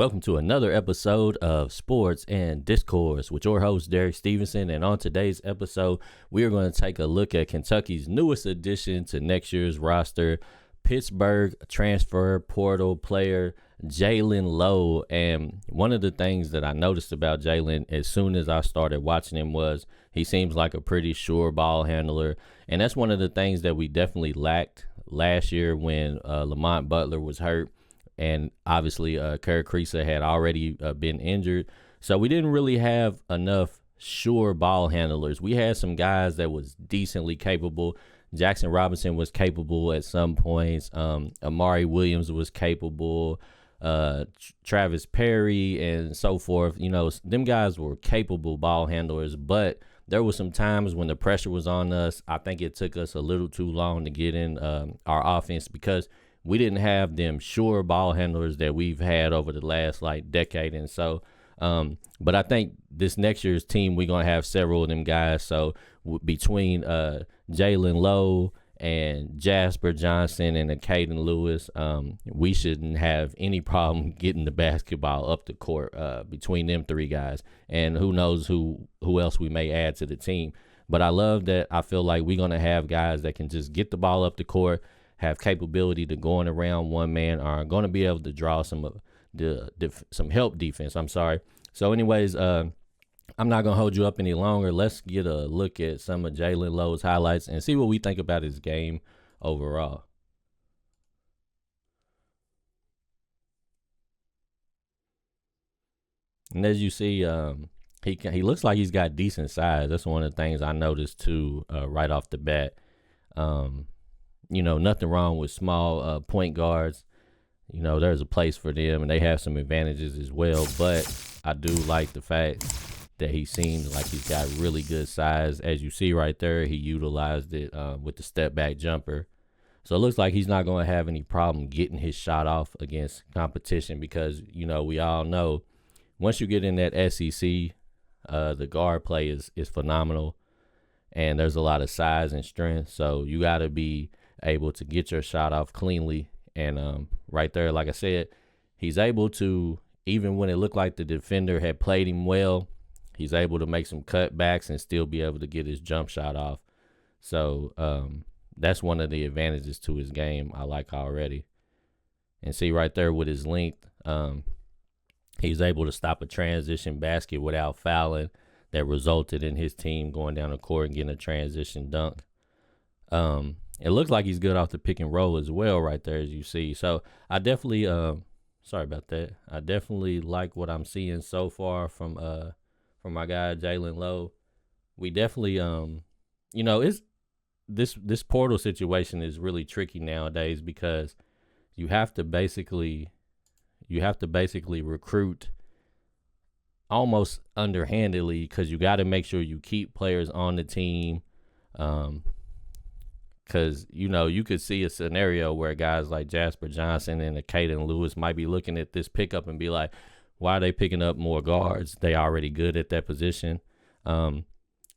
Welcome to another episode of Sports and Discourse with your host, Derek Stevenson. And on today's episode, we are going to take a look at Kentucky's newest addition to next year's roster, Pittsburgh transfer portal player Jaland Lowe. And one of the things that I noticed about Jaland as soon as I started watching him was he seems like a pretty sure ball handler. And that's one of the things that we definitely lacked last year when Lamont Butler was hurt. And obviously, Kerr Kriisa had already been injured. So we didn't really have enough sure ball handlers. We had some guys that was decently capable. Jackson Robinson was capable at some points. Amari Williams was capable. Travis Perry and so forth. You know, them guys were capable ball handlers. But there were some times when the pressure was on us. I think it took us a little too long to get in our offense because we didn't have them sure ball handlers that we've had over the last decade. And so, but I think this next year's team, we're going to have several of them guys. So between Jaland Lowe and Jasper Johnson and Caden Lewis, we shouldn't have any problem getting the basketball up the court between them three guys. And who knows who else we may add to the team. But I love that I feel like we're going to have guys that can just get the ball up the court, have capability to going around one man, are going to be able to draw some help defense. So anyways, I'm not going to hold you up any longer. Let's get a look at some of Jaland Lowe's highlights and see what we think about his game overall. And as you see, he looks like he's got decent size. That's one of the things I noticed too right off the bat. You know, nothing wrong with small point guards. You know, there's a place for them, and they have some advantages as well. But I do like the fact that he seems like he's got really good size. As you see right there, he utilized it with the step-back jumper. So it looks like he's not going to have any problem getting his shot off against competition because, you know, we all know once you get in that SEC, the guard play is phenomenal, and there's a lot of size and strength. So you got to be able to get your shot off cleanly. And right there, like I said, he's able to, even when it looked like the defender had played him well, he's able to make some cutbacks and still be able to get his jump shot off. So that's one of the advantages to his game I like already. And see right there with his length, he's able to stop a transition basket without fouling that resulted in his team going down the court and getting a transition dunk. It looks like he's good off the pick and roll as well right there, as you see. So I definitely, sorry about that. I definitely like what I'm seeing so far from my guy Jaland Lowe. We definitely, you know, it's this portal situation is really tricky nowadays because you have to basically recruit almost underhandedly because you got to make sure you keep players on the team. Because, you know, you could see a scenario where guys like Jasper Johnson and Caden Lewis might be looking at this pickup and be like, why are they picking up more guards? They already good at that position. But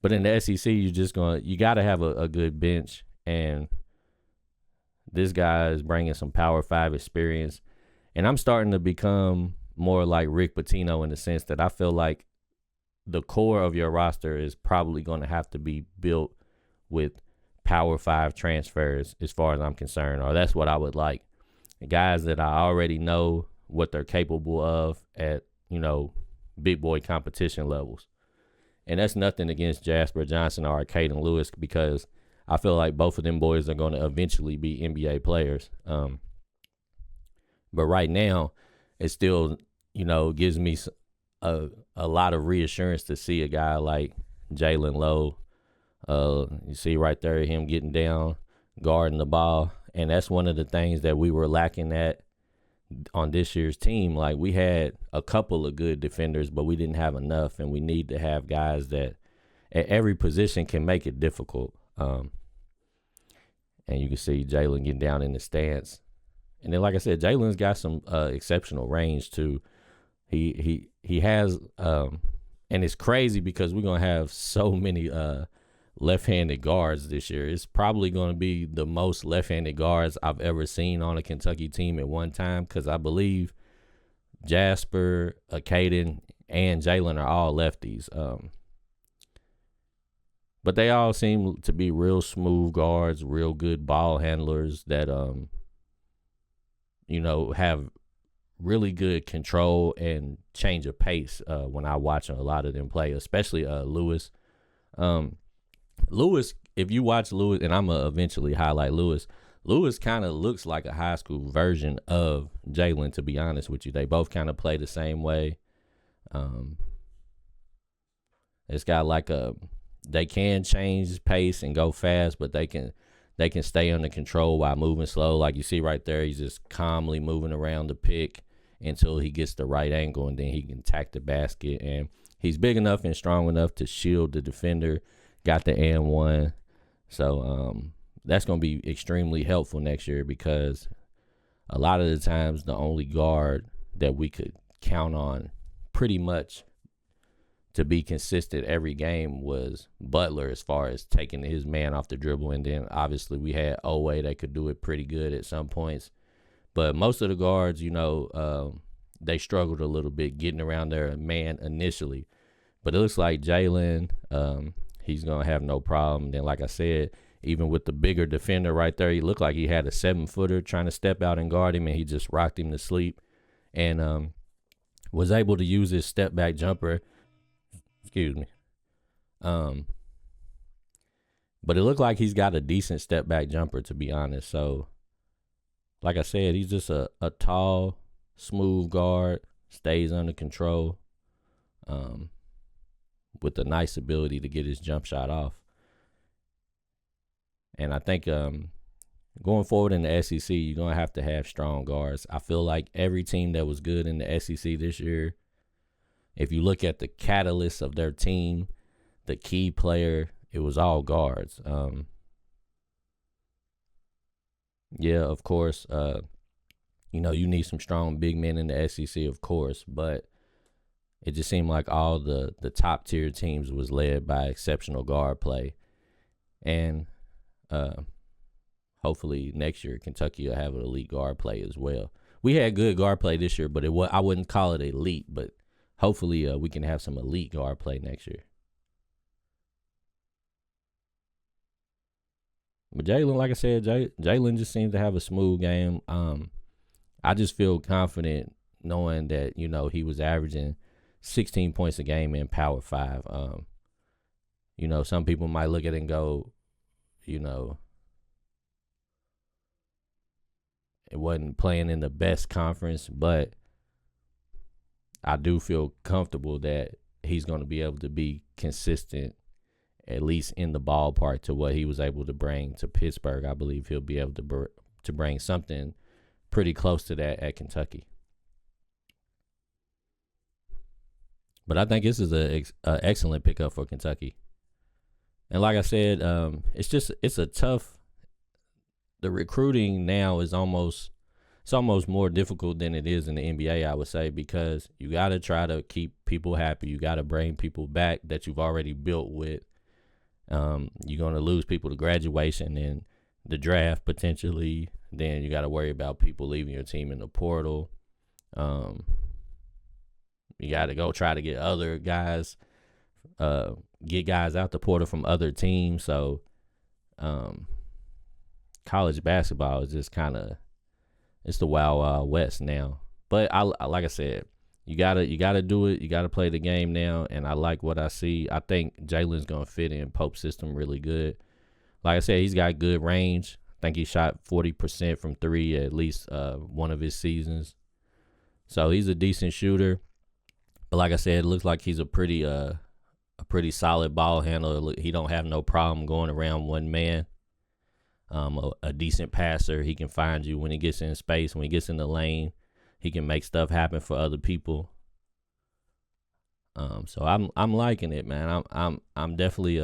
in the SEC, you got to have a good bench. And this guy is bringing some Power 5 experience. And I'm starting to become more like Rick Pitino in the sense that I feel like the core of your roster is probably going to have to be built with Power 5 transfers as far as I'm concerned, or that's what I would like. Guys that I already know what they're capable of at, you know, big boy competition levels. And that's nothing against Jasper Johnson or Caden Lewis because I feel like both of them boys are going to eventually be NBA players. But right now, it still, you know, gives me a lot of reassurance to see a guy like Jaland Lowe. You see right there him getting down, guarding the ball. And that's one of the things that we were lacking at on this year's team. Like, we had a couple of good defenders, but we didn't have enough. And we need to have guys that at every position can make it difficult. And you can see Jaland getting down in the stance. And then, like I said, Jaland's got some exceptional range too. He has, and it's crazy because we're going to have so many left-handed guards this year. It's probably going to be the most left-handed guards I've ever seen on a Kentucky team at one time because I believe Jasper, Caden, and Jalen are all lefties. But they all seem to be real smooth guards, real good ball handlers that have really good control and change of pace when I watch a lot of them play, especially Lewis. Lewis, if you watch Lewis, and I'm going to eventually highlight Lewis kind of looks like a high school version of Jalen, to be honest with you. They both kind of play the same way. It's got like they can change pace and go fast, but they can stay under control while moving slow. Like you see right there, he's just calmly moving around the pick until he gets the right angle, and then he can attack the basket. And he's big enough and strong enough to shield the defender. Got the and one. So that's going to be extremely helpful next year, because a lot of the times the only guard that we could count on pretty much to be consistent every game was Butler, as far as taking his man off the dribble. And then obviously we had Owe that could do it pretty good at some points. But most of the guards, they struggled a little bit getting around their man initially. But it looks like Jalen, he's going to have no problem. Then, like I said, even with the bigger defender right there, he looked like he had a 7-footer trying to step out and guard him, and he just rocked him to sleep. And was able to use his step-back jumper. Excuse me. But it looked like he's got a decent step-back jumper, to be honest. So, like I said, he's just a tall, smooth guard, stays under control, with a nice ability to get his jump shot off. And I think going forward in the SEC, you're going to have strong guards. I feel like every team that was good in the SEC this year, if you look at the catalyst of their team, the key player, it was all guards. Yeah, of course, you need some strong big men in the SEC, of course, but it just seemed like all the top tier teams was led by exceptional guard play. And hopefully next year Kentucky will have an elite guard play as well. We had good guard play this year, but I wouldn't call it elite, but hopefully we can have some elite guard play next year. But Jalen, like I said, Jalen just seems to have a smooth game. I just feel confident knowing that, he was averaging 16 points a game in Power 5. Some people might look at it and go, it wasn't playing in the best conference, but I do feel comfortable that he's going to be able to be consistent, at least in the ballpark, to what he was able to bring to Pittsburgh. I believe he'll be able to bring something pretty close to that at Kentucky. But I think this is an excellent pickup for Kentucky. And like I said, it's a tough. The recruiting now is almost more difficult than it is in the NBA, I would say, because you got to try to keep people happy. You got to bring people back that you've already built with. You're going to lose people to graduation and the draft potentially. Then you got to worry about people leaving your team in the portal. You got to go try to get other guys, get guys out the portal from other teams. So college basketball is just kind of, it's the wild, wild west now. But I like I said, you gotta do it. You gotta play the game now, and I like what I see. I think Jalen's gonna fit in Pope's system really good. Like I said, he's got good range. I think he shot 40% from three at least one of his seasons. So he's a decent shooter. But like I said, it looks like he's a pretty solid ball handler. He don't have no problem going around one man. A decent passer. He can find you when he gets in space. When he gets in the lane, he can make stuff happen for other people. So I'm liking it, man. I'm definitely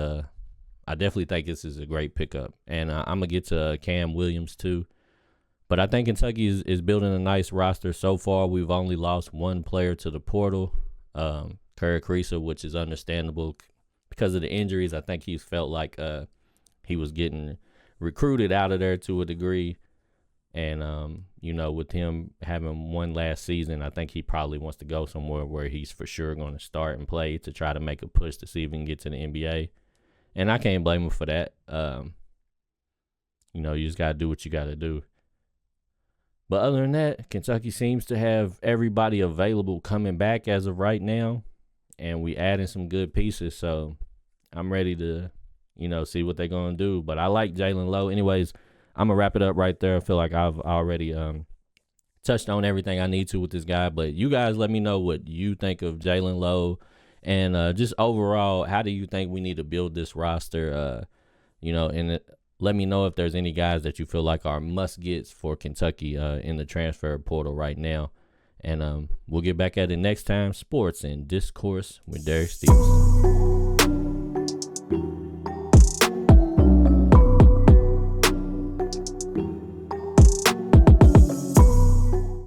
I definitely think this is a great pickup, and I'm gonna get to Cam Williams too. But I think Kentucky is building a nice roster so far. We've only lost one player to the portal, Kerr Kriisa, which is understandable because of the injuries. I think he's felt like he was getting recruited out of there to a degree. And, with him having one last season, I think he probably wants to go somewhere where he's for sure going to start and play to try to make a push to see if he can get to the NBA. And I can't blame him for that. You just got to do what you got to do. But other than that, Kentucky seems to have everybody available coming back as of right now. And we adding some good pieces. So I'm ready to, see what they're going to do. But I like Jaland Lowe. Anyways, I'm going to wrap it up right there. I feel like I've already touched on everything I need to with this guy. But you guys let me know what you think of Jaland Lowe. And just overall, how do you think we need to build this roster? Let me know if there's any guys that you feel like are must-gets for Kentucky in the transfer portal right now. And we'll get back at it next time. Sports and Discourse with Derek Stevenson.